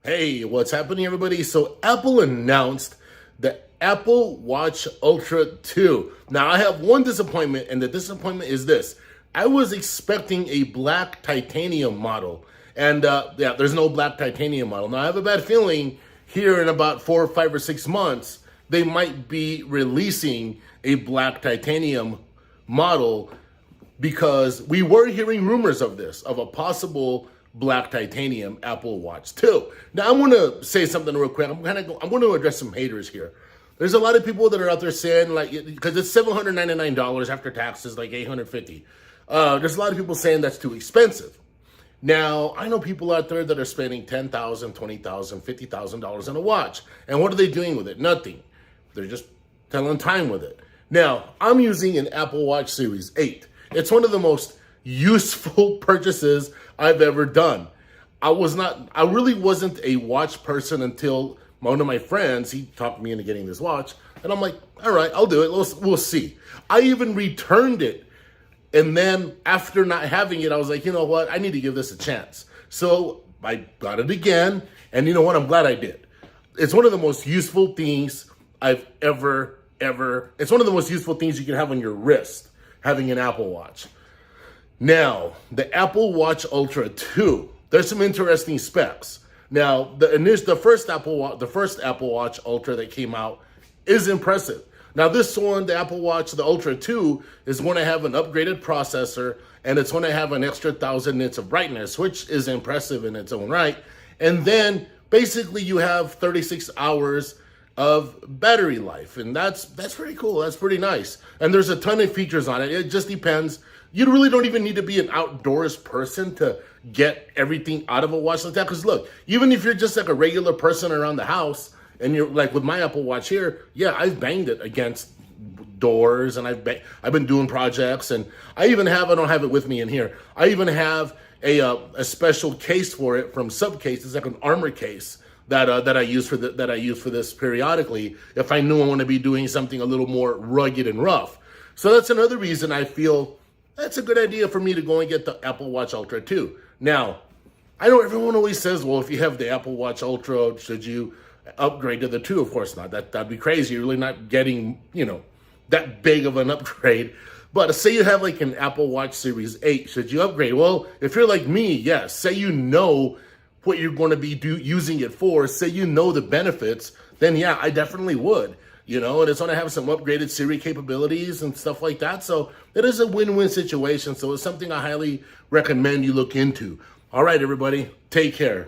Hey, what's happening, everybody? So Apple announced the Apple Watch Ultra 2. Now, I have one disappointment, and the disappointment is this. I was expecting a black titanium model, and yeah, there's no black titanium model. Now, I have a bad feeling here in about 4 or 5 or 6 months, they might be releasing a black titanium model because we were hearing rumors of this, of a possible black titanium Apple Watch 2. Now, I want to say something real quick. I'm going to address some haters here. There's a lot of people that are out there saying, like, because it's $799 after taxes, like $850. There's a lot of people saying that's too expensive. Now, I know people out there that are spending $10,000, $20,000, $50,000 on a watch. And what are they doing with it? Nothing. They're just telling time with it. Now, I'm using an Apple Watch Series 8. It's one of the most useful purchases I've ever done. I really wasn't a watch person until one of my friends, he talked me into getting this watch. And I'm like, all right, I'll do it. We'll see. I even returned it. And then after not having it, I was like, you know what? I need to give this a chance. So I got it again. And you know what? I'm glad I did. It's one of the most useful things I've ever. It's one of the most useful things you can have on your wrist, having an Apple Watch. Now, the Apple Watch Ultra 2, there's some interesting specs. Now, the first Apple Watch Ultra that came out is impressive. Now, this one, the Apple Watch, the Ultra 2, is going to have an upgraded processor, and it's going to have an extra 1,000 nits of brightness, which is impressive in its own right. And then, basically, you have 36 hours of battery life, and that's pretty cool. That's pretty nice. And there's a ton of features on it. It just depends. You really don't even need to be an outdoors person to get everything out of a watch like that. Because look, even if you're just like a regular person around the house, and you're like with my Apple Watch here, yeah, I've banged it against doors, and I've been doing projects, and I don't have it with me in here. I even have a special case for it from Subcase. It's like an armor case that I use for this periodically if I knew I want to be doing something a little more rugged and rough. So that's another reason I feel that's a good idea for me to go and get the Apple Watch Ultra 2. Now, I know everyone always says, well, if you have the Apple Watch Ultra, should you upgrade to the 2? Of course not. That'd be crazy. You're really not getting, that big of an upgrade. But say you have like an Apple Watch Series 8, should you upgrade? Well, if you're like me, yes. Say you know what you're going to be using it for, say you know the benefits, then yeah, I definitely would. And it's going to have some upgraded Siri capabilities and stuff like that. So it is a win-win situation. So it's something I highly recommend you look into. All right, everybody, take care.